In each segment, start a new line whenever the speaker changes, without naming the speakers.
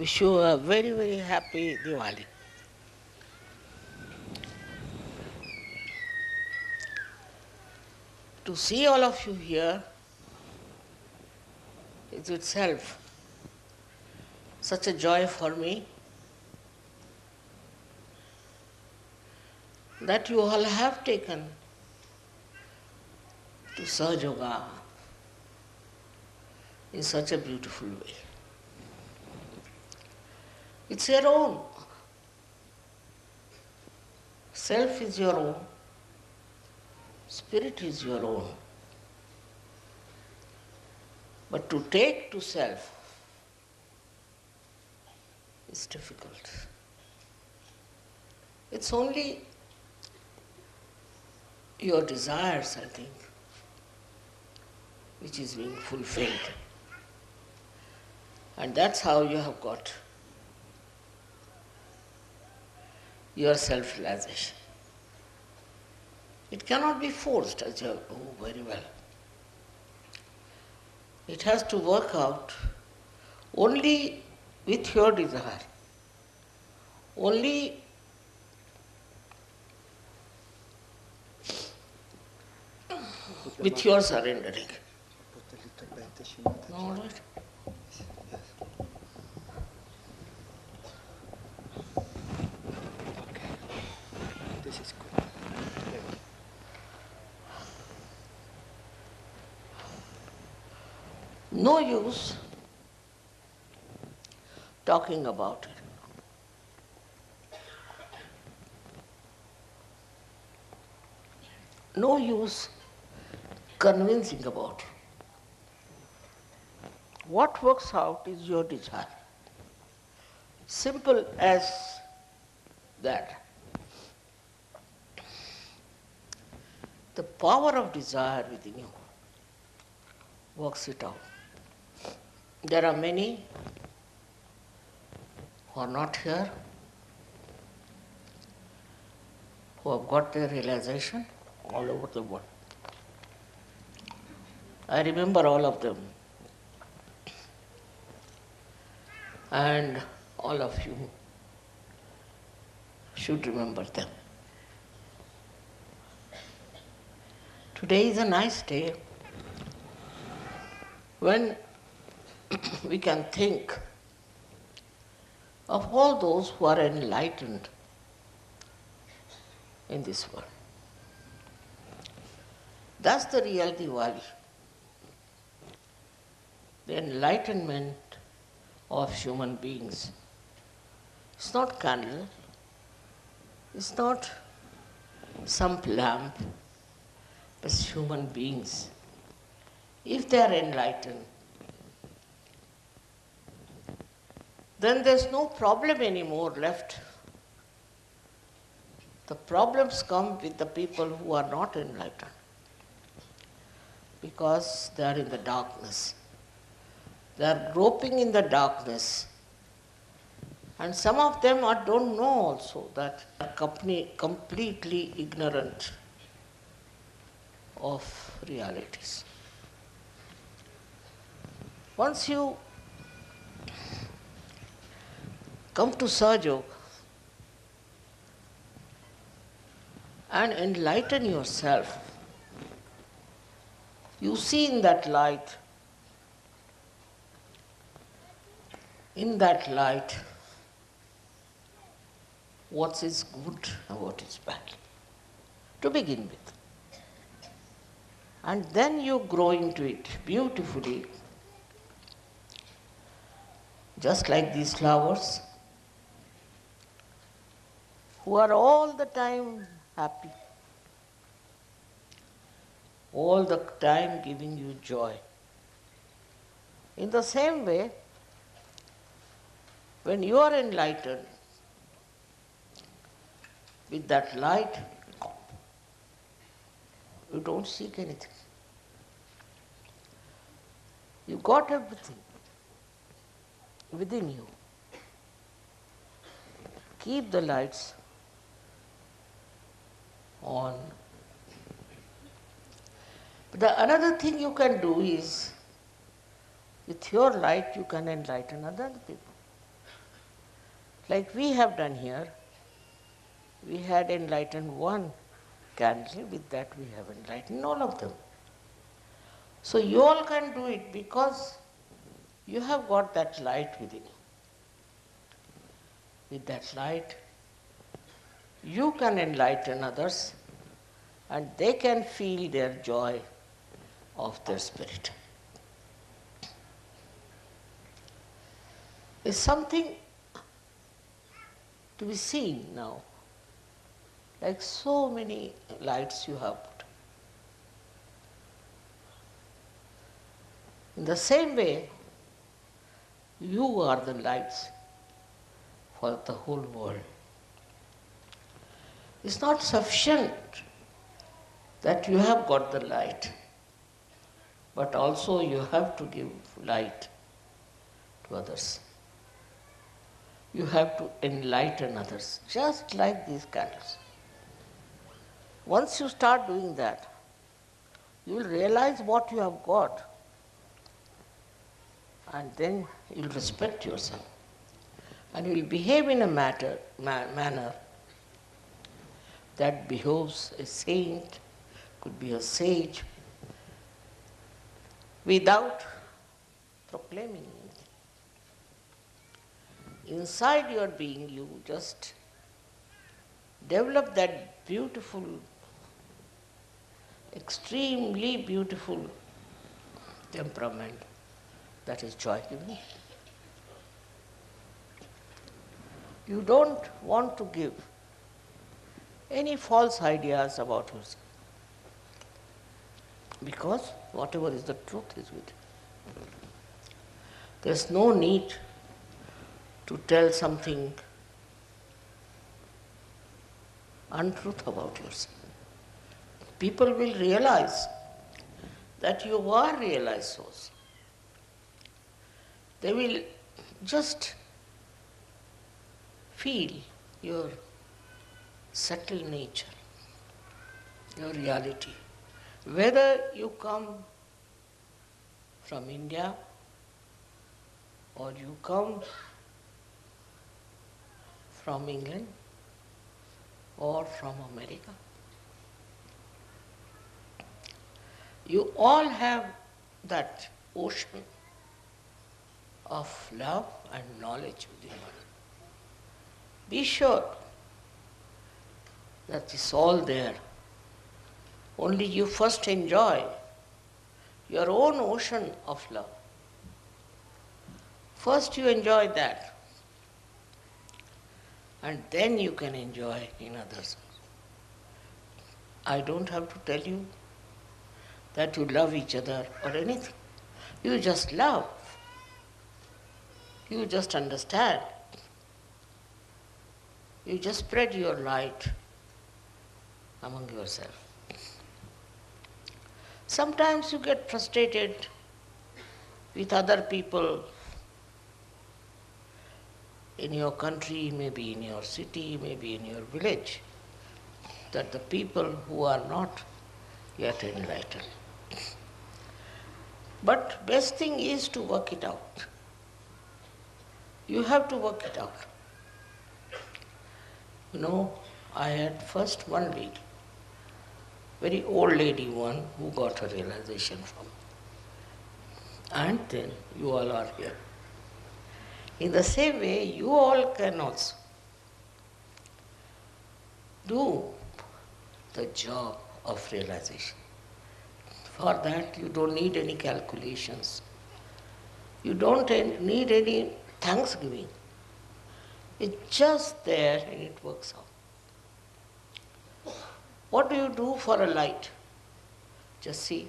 Wish you a very, very happy Diwali. To see all of you here is itself such a joy for me that you all have taken to Sahaj Yoga in such a beautiful way. It's your own. Self is your own. Spirit is your own. But to take to self is difficult. It's only your desires, I think, which is being fulfilled. And that's how you have got your self-realization. It cannot be forced, as you know very well. It has to work out only with your desire, only with your surrendering. All right.
This is good.
No use talking about it. No use convincing about it. What works out is your desire. Simple as that. The power of desire within you works it out. There are many who are not here, who have got their realization all over the world. I remember all of them. And all of you should remember them. Today is a nice day when we can think of all those who are enlightened in this world. That's the real Diwali. The enlightenment of human beings. It's not candle, it's not some lamp, but human beings. If they are enlightened, then there's no problem anymore left. The problems come with the people who are not enlightened, because they are in the darkness. They are groping in the darkness. And some of them don't know also that they are completely ignorant of realities. Once you come to Sahaj Yoga and enlighten yourself, you see in that light, what is good and what is bad, to begin with. And then you grow into it beautifully, just like these flowers, who are all the time happy, all the time giving you joy. In the same way, when you are enlightened with that light, you don't seek anything. You got everything within you. Keep the lights on. But another thing you can do is, with your light you can enlighten other people. Like we have done here, we had enlightened one candle, with that we have enlightened all of them. So you all can do it because you have got that light within you. With that light, you can enlighten others and they can feel their joy of their spirit. It's something to be seen now. Like so many lights you have put. In the same way, you are the lights for the whole world. It's not sufficient that you have got the light, but also you have to give light to others. You have to enlighten others, just like these candles. Once you start doing that, you will realize what you have got, and then you will respect yourself. And you will behave in a manner that behoves a saint, could be a sage, without proclaiming anything. Inside your being, you just develop that beautiful, extremely beautiful temperament that is joy-giving. You don't want to give any false ideas about yourself, because whatever is the truth is with you. There's no need to tell something untruth about yourself. People will realize that you are realized souls. They will just feel your subtle nature, your reality. Whether you come from India or you come from England or from America, you all have that ocean of love and knowledge within you. Be sure that it's all there. Only you first enjoy your own ocean of love. First you enjoy that, and then you can enjoy in others. I don't have to tell you that you love each other or anything. You just love. You just understand. You just spread your light among yourself. Sometimes you get frustrated with other people in your country, maybe in your city, maybe in your village, that the people who are not yet enlightened. But best thing is to work it out. You have to work it out. You know, I had first one lady, very old lady one, who got her realization from. And then you all are here. In the same way, you all can also do the job of realization. For that, you don't need any calculations. You don't need any thanksgiving. It's just there and it works out. What do you do for a light? Just see.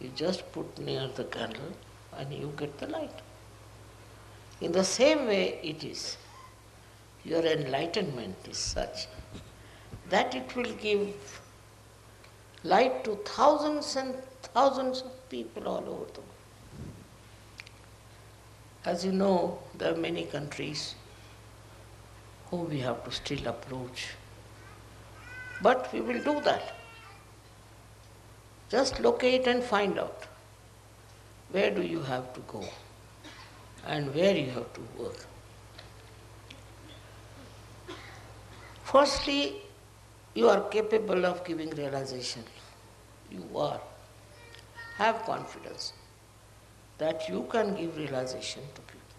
You just put near the candle and you get the light. In the same way it is. Your enlightenment is such that it will give light to thousands and thousands of people all over the world. As you know, there are many countries whom we have to still approach. But we will do that. Just locate and find out where do you have to go and where you have to work. Firstly, you are capable of giving realization. You are. Have confidence that you can give realization to people,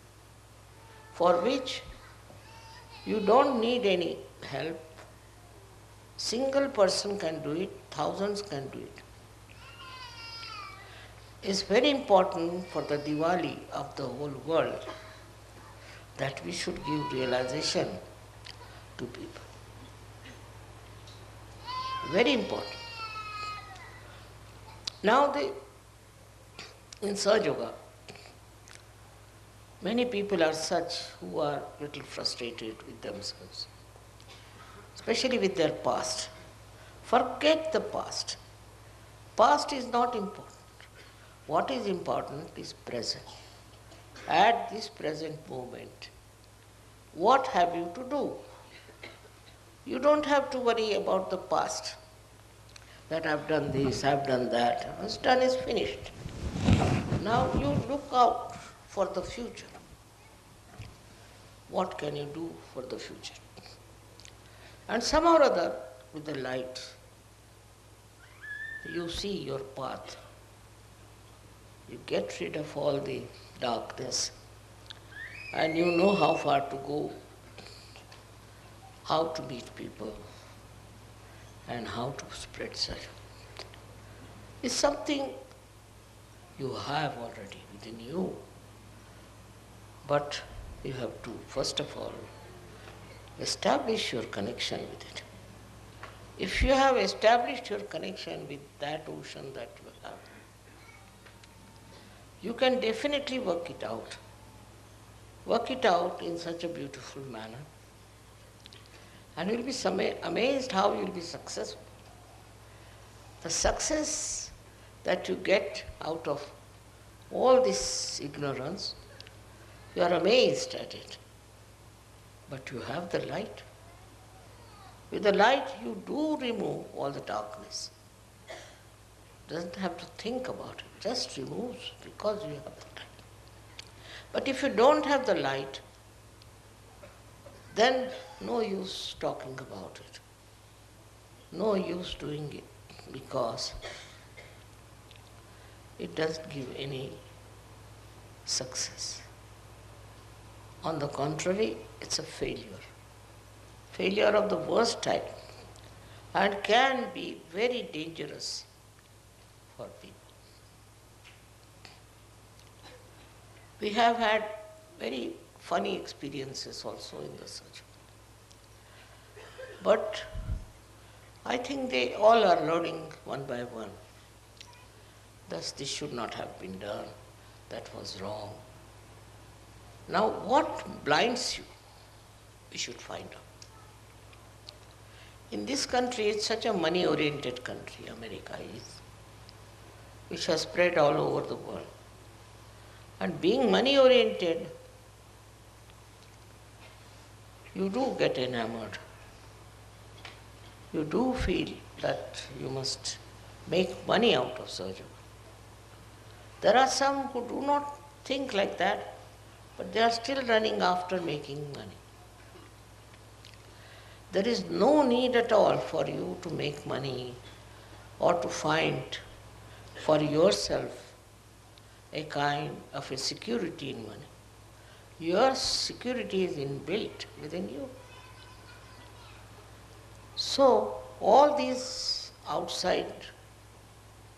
for which you don't need any help. Single person can do it, thousands can do it. It's very important for the Diwali of the whole world that we should give realization to people. Very important. Now in Sahaja Yoga, many people are such who are little frustrated with themselves, especially with their past. Forget the past. Past is not important. What is important is present. At this present moment, what have you to do? You don't have to worry about the past, that I've done this, I've done that. What's done is finished. Now you look out for the future. What can you do for the future? And somehow or other, with the light, you see your path. You get rid of all the darkness, and you know how far to go, how to meet people, and how to spread such. It's something you have already within you, but you have to, first of all, establish your connection with it. If you have established your connection with that ocean that you have, you can definitely work it out. Work it out in such a beautiful manner. And you'll be amazed how you'll be successful. The success that you get out of all this ignorance, you are amazed at it. But you have the light. With the light, you do remove all the darkness. Doesn't have to think about it, just removes because you have the light. But if you don't have the light, then no use talking about it. No use doing it because it doesn't give any success. On the contrary, it's a failure. Failure of the worst type, and can be very dangerous for people. We have had very funny experiences also in the search. But I think they all are learning one by one. Thus, this should not have been done. That was wrong. Now, what blinds you? We should find out. In this country, it's such a money-oriented country, America is, which has spread all over the world. And being money-oriented, you do get enamored. You do feel that you must make money out of surgery. There are some who do not think like that, but they are still running after making money. There is no need at all for you to make money or to find for yourself a kind of a security in money. Your security is inbuilt within you. So, all these outside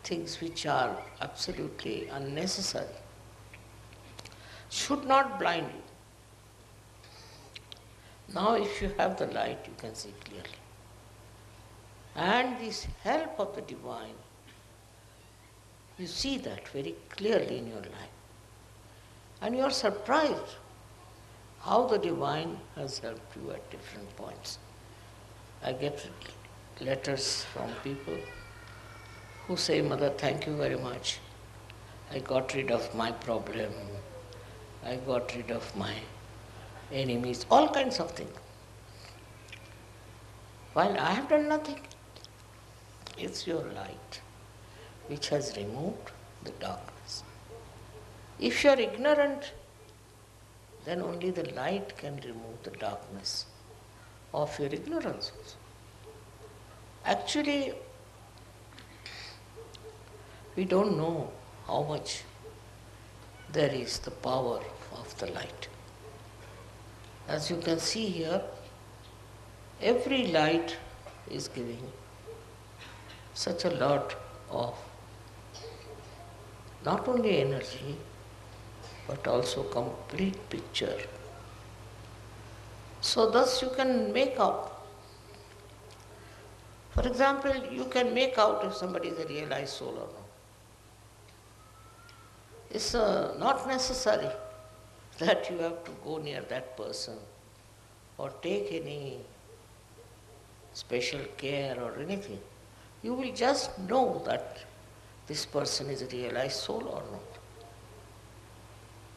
things which are absolutely unnecessary should not blind you. Now, if you have the light, you can see clearly. And this help of the divine, you see that very clearly in your life. And you are surprised how the divine has helped you at different points. I get letters from people who say, Mother, thank you very much. I got rid of my problem. I got rid of my enemies, all kinds of things. While I have done nothing, it's your light which has removed the darkness. If you are ignorant, then only the light can remove the darkness of your ignorance also. Actually, we don't know how much there is the power of the light. As you can see here, every light is giving such a lot of not only energy but also complete picture. So thus you can make out, for example, you can make out if somebody is a realized soul or not. It's not necessary that you have to go near that person or take any special care or anything. You will just know that this person is a realized soul or not.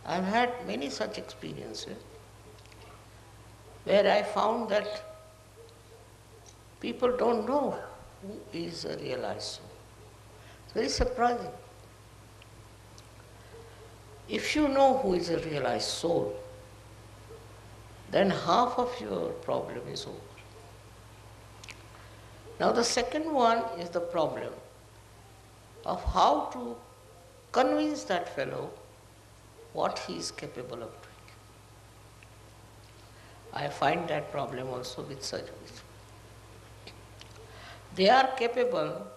I've had many such experiences where I found that people don't know who is a realized soul. It's very surprising. If you know who is a realized soul, then half of your problem is over. Now the second one is the problem of how to convince that fellow what he is capable of doing. I find that problem also with surgeons. They are capable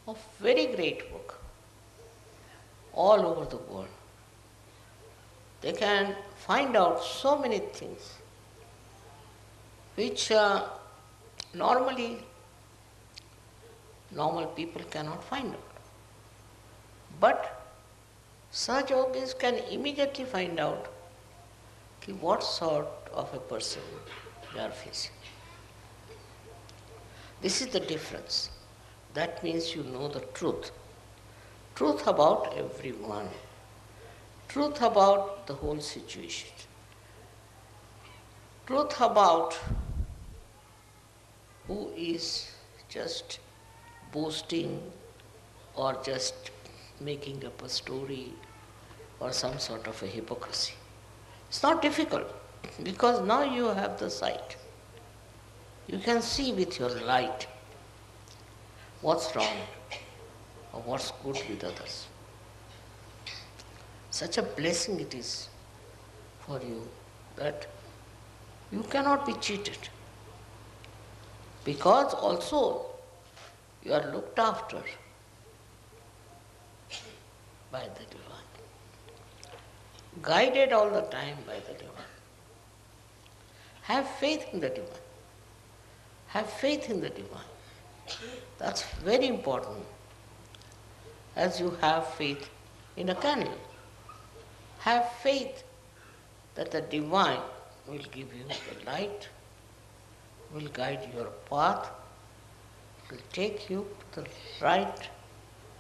of very great work all over the world. They can find out so many things which normally normal people cannot find out. But such yogis can immediately find out what sort of a person they are facing. This is the difference. That means you know the truth. Truth about everyone. Truth about the whole situation. Truth about who is just boasting or just making up a story or some sort of a hypocrisy. It's not difficult because now you have the sight. You can see with your light what's wrong or what's good with others. Such a blessing it is for you that you cannot be cheated, because also you are looked after by the Divine, guided all the time by the Divine. Have faith in the Divine. Have faith in the Divine. That's very important, as you have faith in a candle. Have faith that the Divine will give you the light, will guide your path, will take you to the right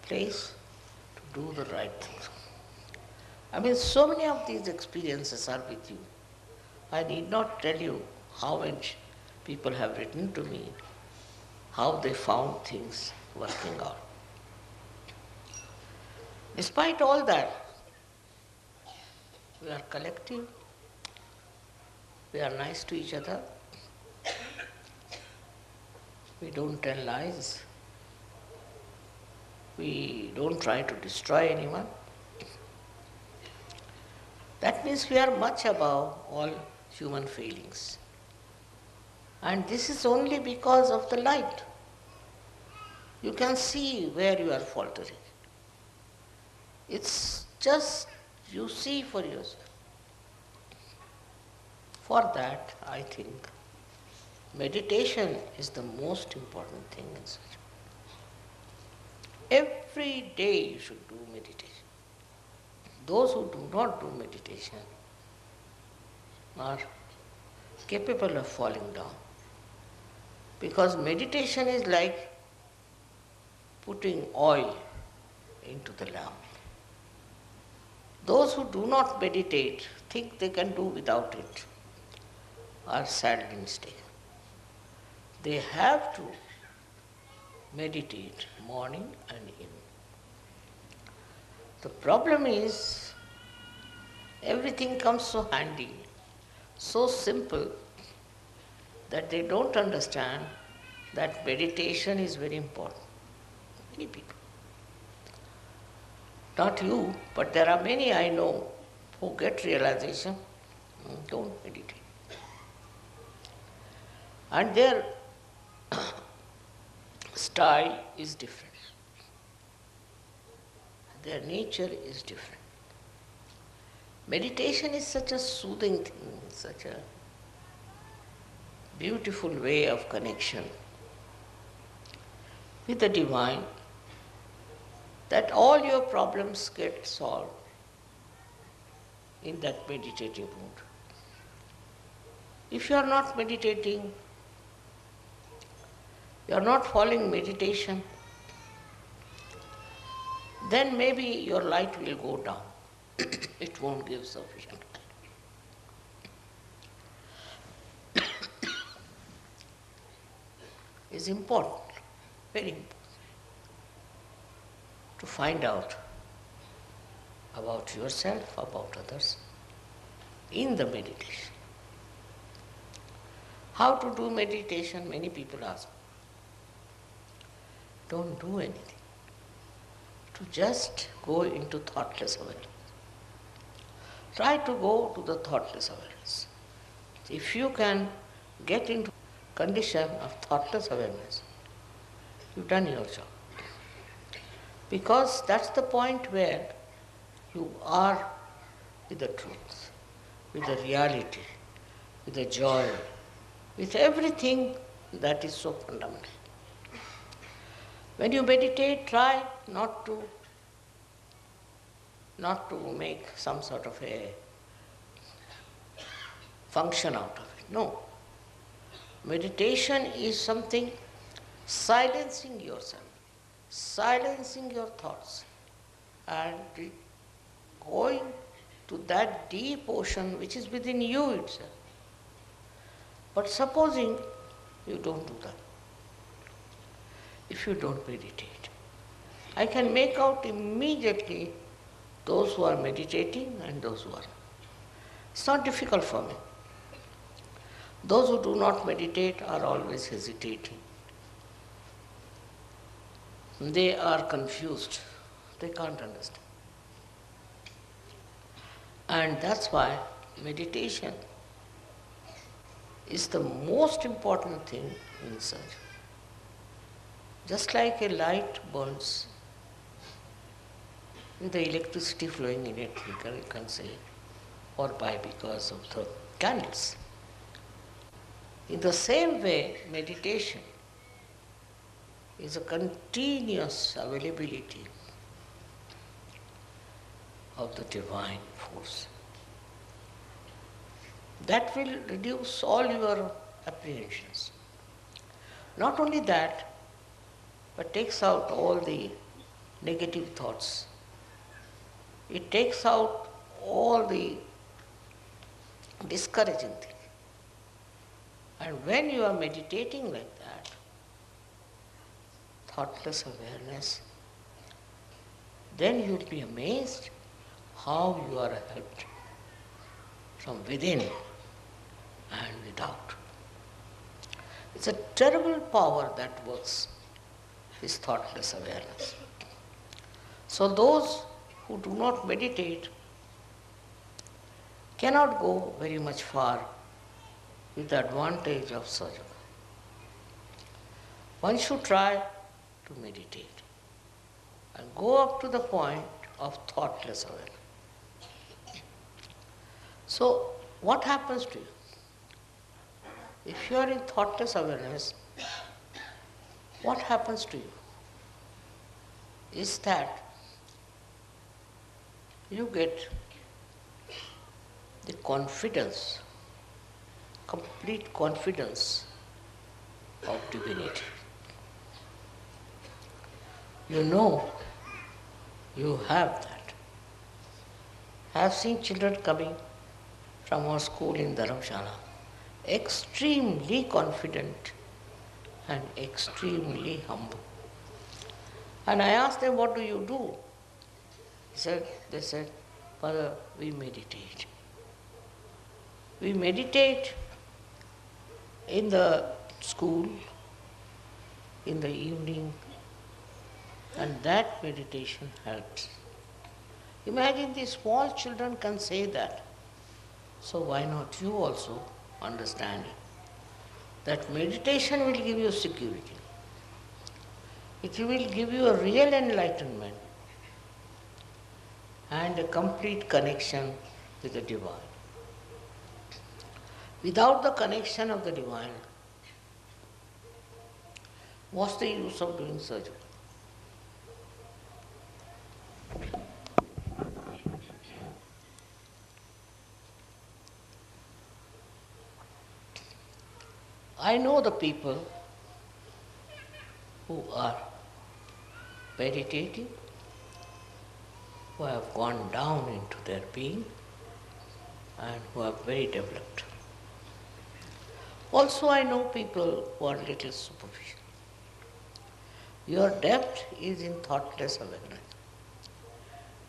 place to do the right things. I mean, so many of these experiences are with you. I need not tell you how much people have written to me, how they found things working out. Despite all that, we are collective, we are nice to each other, we don't tell lies, we don't try to destroy anyone. That means we are much above all human failings. And this is only because of the light. You can see where you are faltering. It's just you see for yourself. For that, I think meditation is the most important thing in such. Every day you should do meditation. Those who do not do meditation are capable of falling down. Because meditation is like putting oil into the lamp. Those who do not meditate, think they can do without it, are sadly mistaken. They have to meditate morning and evening. The problem is, everything comes so handy, so simple, that they don't understand that meditation is very important. Many people. Not you, but there are many I know who get realization, don't meditate. And their style is different. Their nature is different. Meditation is such a soothing thing, such a beautiful way of connection with the divine, that all your problems get solved in that meditative mood. If you are not meditating, you are not following meditation, then maybe your light will go down. It won't give sufficient light. It's important, very important, to find out about yourself, about others, in the meditation. How to do meditation? Many people ask. Don't do anything. To just go into thoughtless awareness. Try to go to the thoughtless awareness. If you can get into condition of thoughtless awareness, you've done your job. Because that's the point where you are with the truth, with the reality, with the joy, with everything that is so fundamental. When you meditate, try not to make some sort of a function out of it. No. Meditation is something silencing yourself, silencing your thoughts, and going to that deep ocean which is within you itself. But supposing you don't do that, if you don't meditate, I can make out immediately those who are meditating and those who are not. It's not difficult for me. Those who do not meditate are always hesitating. They are confused. They can't understand. And that's why meditation is the most important thing in search. Just like a light burns with the electricity flowing in it, you can say, or by because of the candles. In the same way, meditation is a continuous availability of the divine force. That will reduce all your apprehensions. Not only that, but takes out all the negative thoughts. It takes out all the discouraging things. And when you are meditating like that, thoughtless awareness, then you'll be amazed how you are helped from within and without. It's a terrible power that works, this thoughtless awareness. So those who do not meditate cannot go very much far with the advantage of sadhana. One should try to meditate and go up to the point of thoughtless awareness. So, what happens to you? If you are in thoughtless awareness, what happens to you is that you get the confidence, complete confidence of divinity. You know you have that. I have seen children coming from our school in Dharamshala, extremely confident and extremely humble. And I asked them, what do you do? They said, Father, we meditate. We meditate in the school, in the evening, and that meditation helps. Imagine these small children can say that. So why not you also understand that meditation will give you security. It will give you a real enlightenment and a complete connection with the divine. Without the connection of the divine, what's the use of doing surgery? I know the people who are meditative, who have gone down into their being and who are very developed. Also, I know people who are little superficial. Your depth is in thoughtless awareness.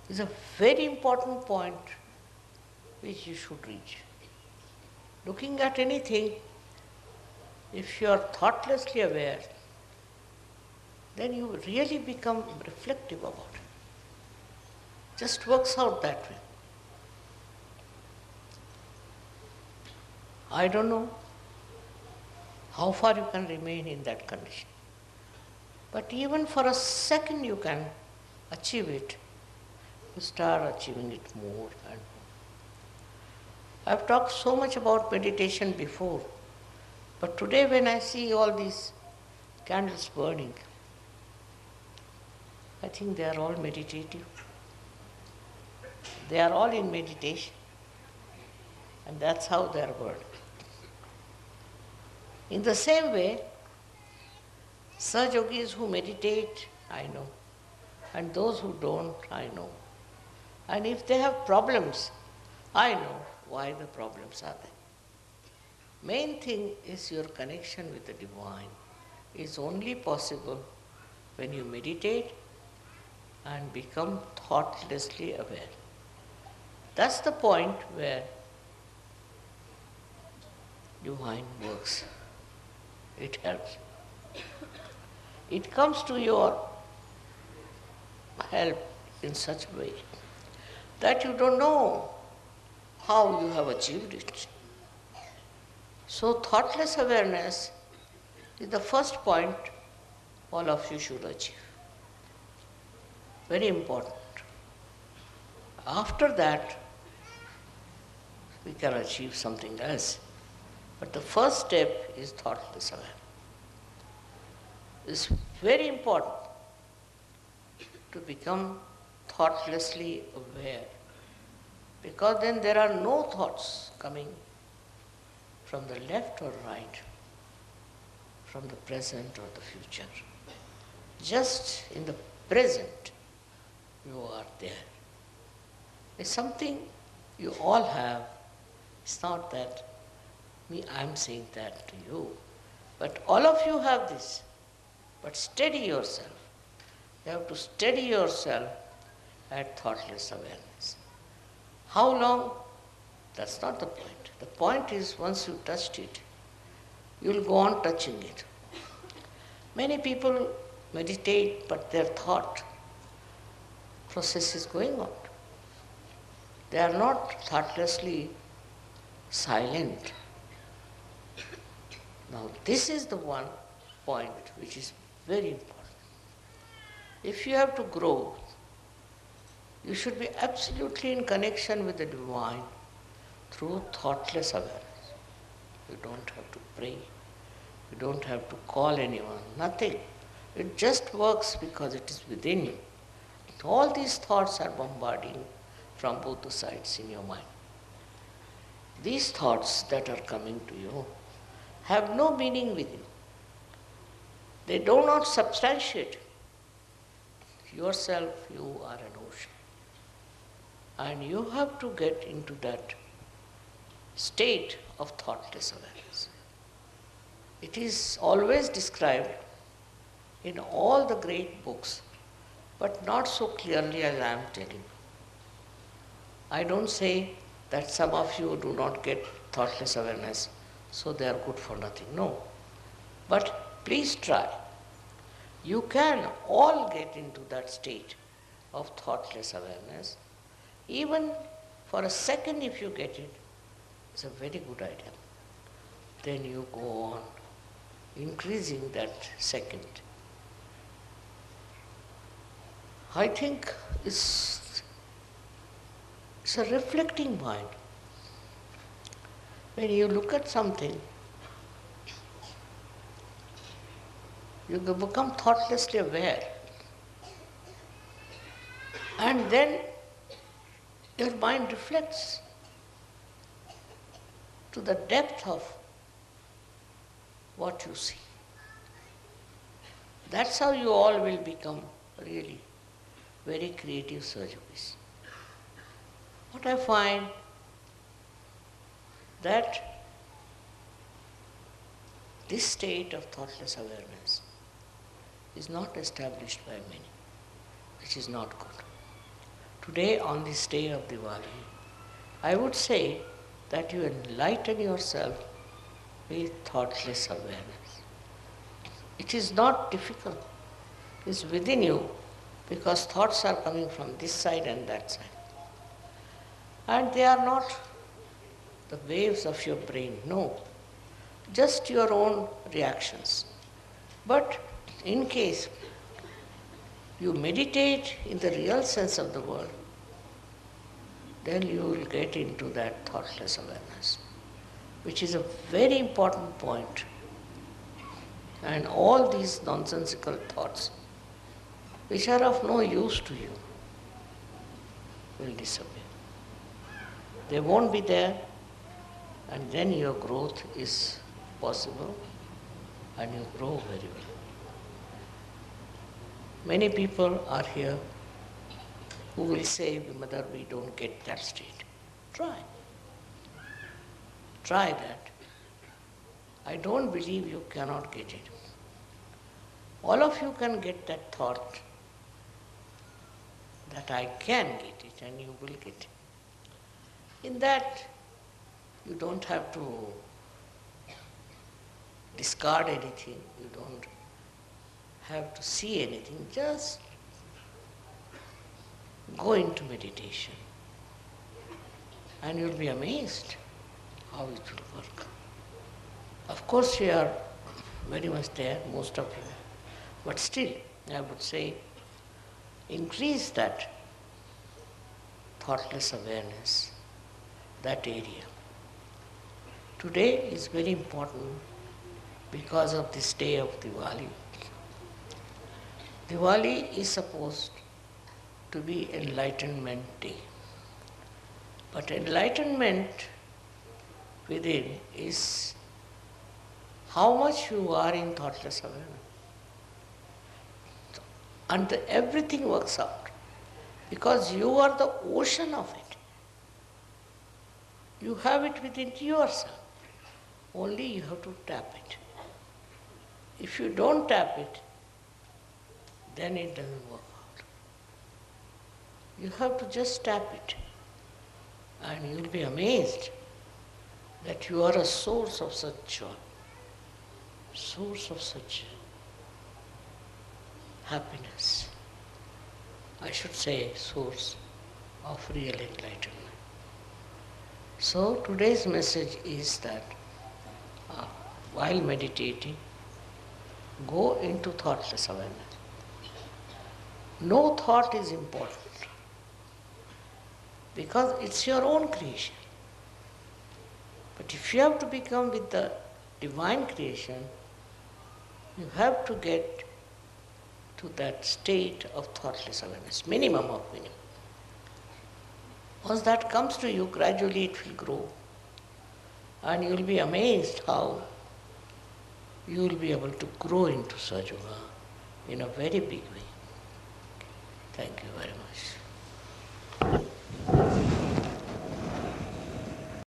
It's a very important point which you should reach. Looking at anything, if you are thoughtlessly aware, then you really become reflective about it. Just works out that way. I don't know how far you can remain in that condition. But even for a second you can achieve it. You start achieving it more and more. I've talked so much about meditation before, but today when I see all these candles burning, I think they are all meditative. They are all in meditation, and that's how they are burning. In the same way, Saj yogis who meditate, I know, and those who don't, I know. And if they have problems, I know why the problems are there. Main thing is your connection with the divine is only possible when you meditate and become thoughtlessly aware. That's the point where divine works. It helps. It comes to your help in such a way that you don't know how you have achieved it. So thoughtless awareness is the first point all of you should achieve. Very important. After that, we can achieve something else. But the first step is thoughtless awareness. It's very important to become thoughtlessly aware, because then there are no thoughts coming from the left or right, from the present or the future. Just in the present, you are there. It's something you all have. It's not that I'm saying that to you, but all of you have this. But steady yourself. You have to steady yourself at thoughtless awareness. How long? That's not the point. The point is once you touched it, you will go on touching it. Many people meditate, but their thought process is going on. They are not thoughtlessly silent. Now this is the one point which is very important. If you have to grow, you should be absolutely in connection with the divine through thoughtless awareness. You don't have to pray. You don't have to call anyone. Nothing. It just works because it is within you. All these thoughts are bombarding from both the sides in your mind. These thoughts that are coming to you have no meaning with you. They do not substantiate yourself. You are an ocean. And you have to get into that state of thoughtless awareness. It is always described in all the great books, but not so clearly as I am telling you. I don't say that some of you do not get thoughtless awareness so they are good for nothing. No. But please try. You can all get into that state of thoughtless awareness. Even for a second, if you get it, it's a very good idea. Then you go on increasing that second. I think it's a reflecting mind. When you look at something, you become thoughtlessly aware. And then your mind reflects to the depth of what you see. That's how you all will become really very creative surgeons. What I find that this state of thoughtless awareness is not established by many, which is not good. Today, on this day of Diwali, I would say that you enlighten yourself with thoughtless awareness. It is not difficult. It's within you, because thoughts are coming from this side and that side. And they are not the waves of your brain, no. Just your own reactions. But in case you meditate in the real sense of the word, then you will get into that thoughtless awareness, which is a very important point. And all these nonsensical thoughts, which are of no use to you, will disappear. They won't be there, and then your growth is possible, and you grow very well. Many people are here who will say, Mother, we don't get that state. Try. Try that. I don't believe you cannot get it. All of you can get that thought that I can get it, and you will get it. In that, you don't have to discard anything, you don't have to see anything, just go into meditation. And you'll be amazed how it will work. Of course, you are very much there, most of you, but still, I would say, increase that thoughtless awareness, that area. Today is very important because of this day of Diwali. Diwali is supposed to be Enlightenment Day. But enlightenment within is how much you are in thoughtless awareness. And everything works out because you are the ocean of it. You have it within yourself. Only you have to tap it. If you don't tap it, then it doesn't work out. You have to just tap it, and you'll be amazed that you are a source of such joy, source of such happiness. I should say source of real enlightenment. So today's message is that while meditating, go into thoughtless awareness. No thought is important because it's your own creation. But if you have to become with the divine creation, you have to get to that state of thoughtless awareness, minimum of minimum. Once that comes to you, gradually it will grow. And you will be amazed how you will be able to grow into Sajoga in a very big way. Thank you very much.